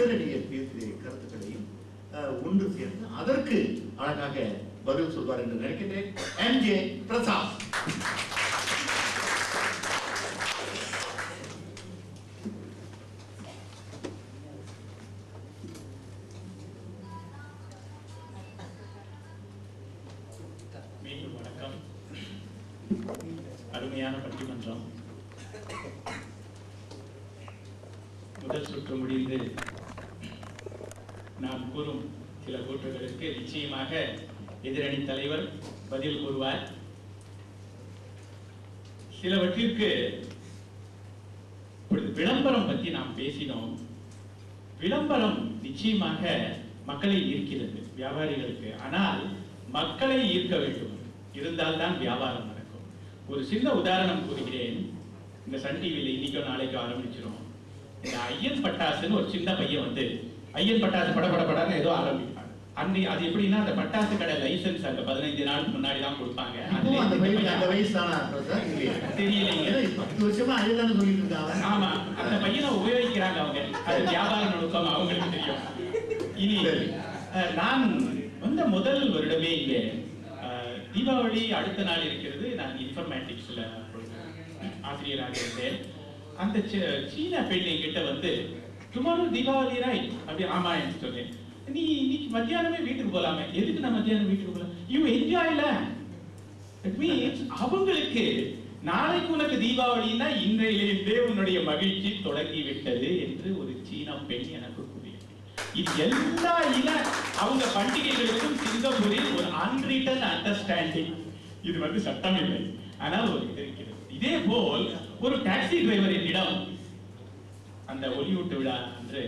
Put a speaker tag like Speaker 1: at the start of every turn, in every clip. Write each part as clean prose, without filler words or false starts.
Speaker 1: சிதறடிய பேசிய கருத்துக்களையும் ஒன்று சேர்ந்து அதற்கு அழகாக பதில் சொல்வார் என்று நினைக்கிறேன். எம்.ஜே. பிரசாத்.
Speaker 2: மீண்டும் வணக்கம். அருமையான பட்டிமன்றம். முதல் சுற்று முடிந்து நாம் கூறும் சில கூற்றுகளுக்கு நிச்சயமாக எதிரணி தலைவர் பதில் கூறுவார். சிலவற்றிற்கு விளம்பரம் பற்றி நாம் பேசினோம். விளம்பரம் நிச்சயமாக மக்களை ஈர்க்கிறது வியாபாரிகளுக்கு. ஆனால் மக்களை ஈர்க்க வேண்டும், இருந்தால்தான் வியாபாரம் நடக்கும். ஒரு சின்ன உதாரணம் கூறுகிறேன். இந்த சன் டிவியில் இன்னைக்கோ நாளைக்கோ ஆரம்பிச்சிடும். இந்த ஐயன் பட்டாசுன்னு ஒரு சின்ன பையன் வந்து ஐயன் பட்டாசு படப்படப்படான்னு ஏதோ ஆரம்பிப்பாங்க. அன்னை அது எப்படின்னா அந்த பட்டாசு கடை லைசன்ஸ் அங்க 15 நாளுக்கு முன்னாடி தான் கொடுப்பாங்க. தெரியலைங்க,
Speaker 1: 10 வருஷமா அதுதான் சொல்லிட்டு இருக்காங்க.
Speaker 2: ஆமா, அந்த பையனை உபயோகிக்கிறாங்க அவங்க. அது வியாபார நுணுக்கம் அவங்களுக்கு தெரியும். இனி நான் வந்த முதல் வருடமே இங்க தீபாவளி அடுத்த நாள் இருக்கிறது. நான் இன்ஃபர்மேட்டிக்ஸ்ல ஆசிரியராக இருந்தேன். அந்த சீன பெண் கிட்ட வந்து டுமாரோ தீபாவளி ராய் அப்படி ஆமா என்று சொன்னேன். நீ இன்னைக்கு மத்தியானமே வீட்டுக்கு போலாமே. எதுக்கு நான் மத்தியானம் வீட்டுக்கு போலாம்? யூ என்ஜாய்ல. இட் மீன்ஸ் அவங்களுக்கு நாளைக்கு உனக்கு தீபாவளின்னா இன்றையிலிருந்தே உன்னுடைய மகிழ்ச்சி தொடங்கி விட்டது என்று ஒரு சீன பெண் எனக்கு கூறியது. இது எல்லா அவங்க பண்டிகைகளுக்கும் சிங்கப்பூரில் ஒரு அன்ரிட்டன் அண்டர்ஸ்டாண்டிங். இது வந்து சட்டம் இல்லை, ஆனால் ஒரு இது இருக்கிறது. இதே போல் ஒரு டாக்ஸி டிரைவர் என்னிடம் அந்த ஒலியூட்டு விழா என்று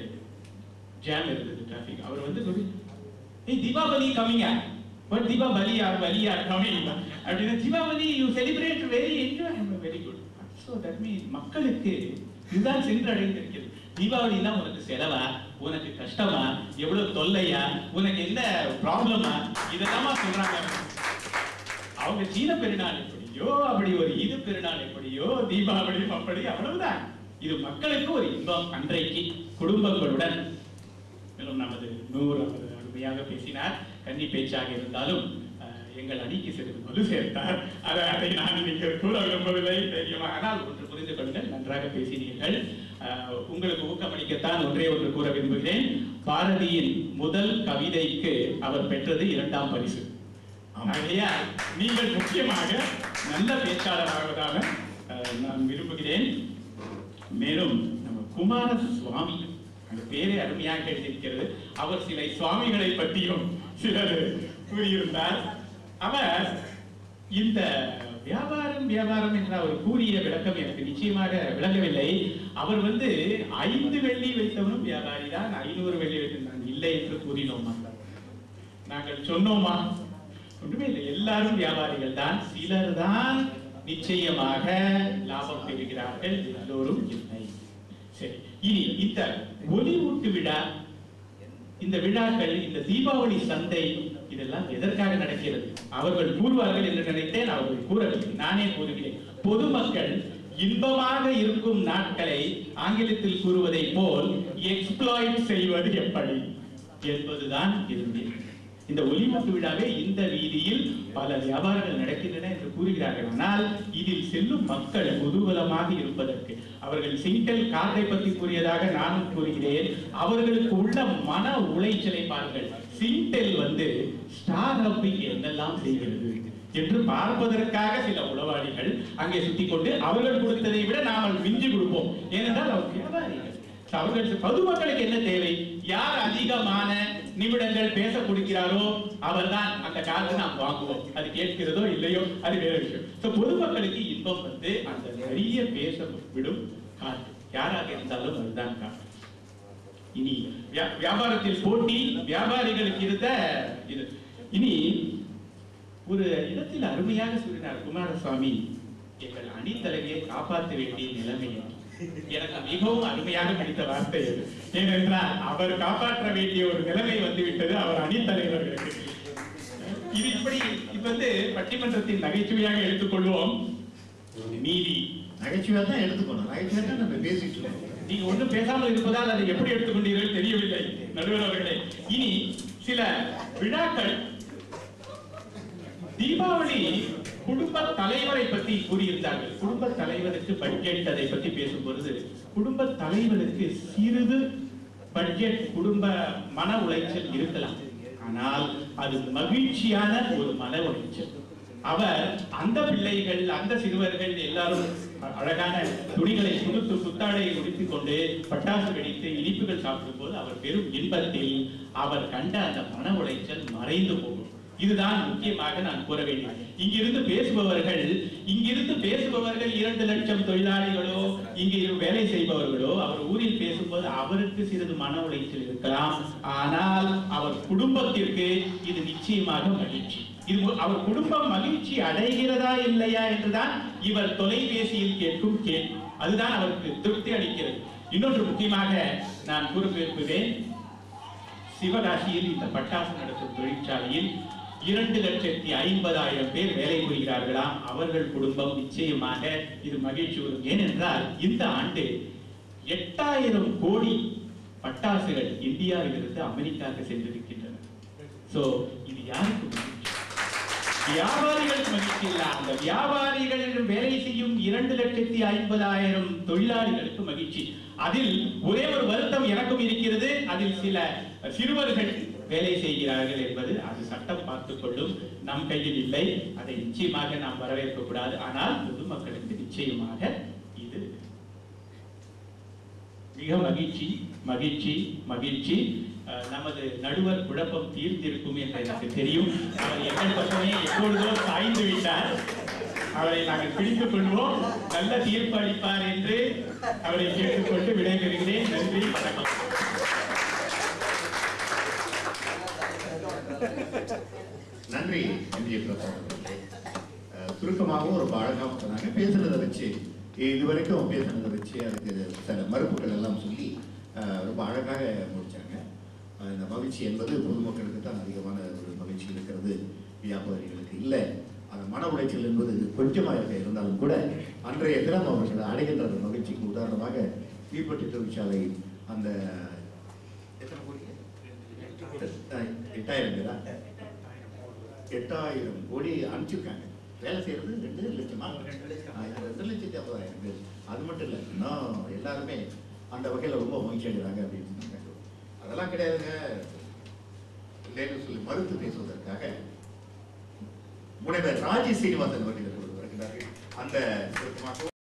Speaker 2: ஜாம் இருந்தது டிராபிக். அவர் வந்து சொல்லி தீபாவளி கம்மிங்க, பட் தீபாவளி ஆர் கம்மிங் அப்படின்னா Deepavali you celebrate very enjoy very good. So that means மக்களுக்கு இதுதான் சென்றடைந்திருக்கிறது. தீபாவளினா உனக்கு செலவா, உனக்கு கஷ்டமா, எவ்வளவு தொல்லையா, உனக்கு என்ன ப்ராப்ளமா, இதெல்லாம் சொல்றாங்க. அவங்க சீன பெருநாள் எப்படியோ அப்படி ஒரு இது பெருநாள் எப்படியோ தீபாவளியும் அப்படி, அவ்வளவுதான். இது மக்களுக்கு ஒரு இன்பம். அன்றைக்கு குடும்பங்களுடன் நமது 100 அருமையாக பேசினார். கன்னி பேச்சாக இருந்தாலும் எங்கள் அணிக்கு சிறிது மது சேர்த்தார். அதை நான் இன்னைக்கு கூற விரும்பவில்லை தெரியுமா. ஆனால் ஒன்று புரிந்து கொள்ளுங்கள், நன்றாக பேசினீர்கள். உங்களுக்கு ஊக்கமளிக்கத்தான் ஒன்றே ஒன்று கூற விரும்புகிறேன். பாரதியின் முதல் கவிதைக்கு அவர் பெற்றது 2ஆம் பரிசு. ஆகையால் நீங்கள் முக்கியமாக நல்ல பேச்சாளராவதாக நான் விரும்புகிறேன். மேலும் நம்ம குமார சுவாமி, அந்த பேரே அருமையாக எழுதியிருக்கிறது. அவர் சில சுவாமிகளை பற்றியும் சிலர் கூறியிருந்தார். அவர் இந்த வியாபாரம் என்ற அவர் கூறிய விளக்கம் எனக்கு நிச்சயமாக விளங்கவில்லை. அவர் வந்து 5 வெள்ளி வைத்தவனும் வியாபாரி தான், 500 வெள்ளி வைத்திருந்தான் இல்லை என்று கூறினோமா? நாங்கள் சொன்னோமா? ஒன்றுமே இல்லை, எல்லாரும் வியாபாரிகள் தான். சிலர் தான் நிச்சயமாக லாபம் பெறுகிறார்கள், எல்லோரும் இல்லை. சரி, இனி இந்த ஒலியூட்டு விழா, இந்த விழாக்கள், இந்த தீபாவளி சந்தை, இதெல்லாம் எதற்காக நடக்கிறது? அவர்கள் கூறுவார்கள் என்று நினைத்தேன், அவர்கள் கூறவில்லை, நானே கூறுகிறேன். பொதுமக்கள் இன்பமாக இருக்கும் நாட்களை ஆங்கிலத்தில் கூறுவதை போல் எக்ஸ்ப்ளாய்ட் செய்வது எப்படி என்பதுதான் இருந்தது. இந்த ஒலியூட்டு விழாவே இந்த வீதியில் பல வியாபாரங்கள் நடக்கின்றன என்று கூறுகிறார்கள். ஆனால் இதில் செல்லும் மக்கள் குதூகலமாக இருப்பதற்கு, அவர்கள் சிங்கிள் கார்டை பற்றி கூறியதாக நானும் கூறுகிறேன். அவர்களுக்கு உள்ள மன உளைச்சலை பாருங்கள். சிங்கிள் வந்து ஸ்டார் ஹப்பிங் என்னெல்லாம் செய்கிறது என்று பார்ப்பதற்காக சில உளவாளிகள் அங்கே சுத்தி கொண்டு அவர்கள் கொடுத்ததை விட நாமல் மிஞ்சி கொடுப்போம். ஏனென்றால் அவர் வியாபாரிகள். அவர்கள் பொதுமக்களுக்கு என்ன தேவை? யார் அதிகமான நிமிடங்கள் பேச கொடுக்கிறாரோ அவர்தான் அந்த காலத்தை நாம் வாங்குவோம். அது கேட்கிறதோ இல்லையோ அது வேற விஷயம். பொதுமக்களுக்கு இன்பம் வந்து அந்த நிறைய பேச விடும் காற்று, யாராக இருந்தாலும் அதுதான் காற்று. இனி வியாபாரத்தில் போட்டி வியாபாரிகளுக்கு இருந்த இது. இனி ஒரு இடத்தில் அருமையாக சொல்லினார் குமாரசுவாமி, எங்கள் அணித்தலைவியை காப்பாற்ற வேண்டிய நிலைமையை. எனக்கு மிகவும் அருமையாக பிடித்த வார்த்தை அது. ஏனென்றால் அவர் காப்பாற்ற வேண்டிய ஒரு நிலைமை வந்துவிட்டது அவர் அணித்தலைவர்களுக்கு. இது இப்படி வந்து பட்டிமன்றத்தின் நகைச்சுவையாக எடுத்துக்கொள்வோம். நீதி
Speaker 1: நகைச்சுவையா தான் எடுத்துக்கணும். நகைச்சுவையா தான் நம்ம பேசிட்டு இருக்கோம்.
Speaker 2: நீங்க ஒன்றும் பேசாமல் இருப்பதால் அதை எப்படி எடுத்துக்கொண்டீர்கள் தெரியவில்லை. நடுவர் அவர்களே. இனி சில விழாக்கள். தீபாவளி குடும்ப தலைவரை பற்றி கூறியிருந்தார்கள். குடும்ப தலைவருக்கு பட்ஜெட், அதை பற்றி பேசும்பொழுது குடும்ப தலைவருக்கு சிறிது பட்ஜெட், குடும்ப மன உளைச்சல் இருக்கலாம். ஆனால் அது மகிழ்ச்சியான ஒரு மன உளைச்சல். அவர் அந்த பிள்ளைகள், அந்த சிறுவர்கள் எல்லாரும் அழகான துணிகளை சுடுத்து புத்தாடையை உடுத்திக் கொண்டு பட்டாசு வெடித்து இனிப்புகள் சாப்பிடும் போது அவர் பெரும் இன்பத்தில் அவர் கண்ட அந்த மன உளைச்சல் மறைந்து போகும். இதுதான் முக்கியமாக நான் கூற வேண்டும். இங்கிருந்து பேசுபவர்கள் 2 லட்சம் தொழிலாளிகளோ, இங்கு வேலை செய்பவர்களோ அவர் ஊரில் பேசும்போது அவருக்கு சிறிது மன உளைச்சல் இருக்கலாம். ஆனால் அவர் குடும்பத்திற்கு இது நிச்சயமாக மகிழ்ச்சி. இது அவர் குடும்பம் மகிழ்ச்சி அடைகிறதா இல்லையா என்றுதான் இவர் தொலைபேசியில் கேட்கும் கேள்வி. அதுதான் அவருக்கு திருப்தி அளிக்கிறது. இன்னொன்று முக்கியமாக நான் கூற விரும்புகிறேன். சிவகாசியில் இந்த பட்டாசு நடத்தும் தொழிற்சாலையில் 2,50,000 பேர் வேலை புரிகிறார்களாம். அவர்கள் குடும்பம் நிச்சயமாக இது மகிழ்ச்சி வரும். ஏனென்றால் இந்த ஆண்டு 8,000 கோடி பட்டாசுகள் இந்தியாவிலிருந்து அமெரிக்காவுக்கு சென்றிருக்கின்றன. சோ இது யாருக்கு மகிழ்ச்சி? வியாபாரிகளுக்கு மகிழ்ச்சி இல்ல. அந்த வியாபாரிகளிடம் வேலை செய்யும் 2,50,000 தொழிலாளிகளுக்கு மகிழ்ச்சி. அதில் ஒரே ஒரு வருத்தம் எனக்கும் இருக்கிறது. அதில் சில சிறுவர்கள் வேலை செய்கிறார்கள் என்பது அது சட்டம் பார்த்துக் கொள்ளும், நம் கையில் இல்லை. அதை நிச்சயமாக நாம் வரவேற்க கூடாது. ஆனால் பொதுமக்களுக்கு நிச்சயமாக இது மிக மகிழ்ச்சி மகிழ்ச்சி மகிழ்ச்சி. நமது நடுவர் குழப்பம் தீர்த்திருக்கும் என்று எனக்கு தெரியும். அவர் எங்கள் பக்கமே எப்பொழுதோ சாய்ந்து விட்டார். அவரை நாங்கள் பிடித்துக் கொள்வோம். நல்ல தீர்ப்பு அளிப்பார் என்று அவரை கேட்டுக்கொண்டு விடைபெறுகிறேன். நன்றி, வணக்கம்.
Speaker 1: நன்றி என்ஜே பிரசாத். சுருக்கமாகவும் ஒரு அழகாகவும் சொன்னாங்க. பேசுனதை வச்சு, இதுவரைக்கும் பேசுனதை வச்சு அதுக்கு சில மறுப்புகள் எல்லாம் சொல்லி ரொம்ப அழகாக முடிச்சாங்க. இந்த மகிழ்ச்சி என்பது பொதுமக்களுக்கு தான் அதிகமான ஒரு மகிழ்ச்சி இருக்கிறது, வியாபாரிகளுக்கு இல்லை. அந்த மன உளைச்சல் என்பது கொஞ்சமாக இருந்தாலும் கூட அன்றைய தினம் அவர்கள் அடைகின்ற அந்த மகிழ்ச்சிக்கு உதாரணமாக தீப்பெட்டி தொழிற்சாலை அந்த 8,000 கோடி அனுப்பிச்சிருக்காங்க. வேலை செய்யறது 2 லட்சமா, 2,50,000 பேர். அது மட்டும் இல்லை, இன்னும் எல்லாருமே அந்த வகையில் ரொம்ப மகிழ்ச்சி அடைகிறாங்க அப்படின்னு சொன்னாங்க. அதெல்லாம் கிடையாதுங்க இல்லைன்னு சொல்லி மறுத்து பேசுவதற்காக முனைவர் ராஜி சீனிவாசன் அவர்கள் வருகிறார்கள். அந்த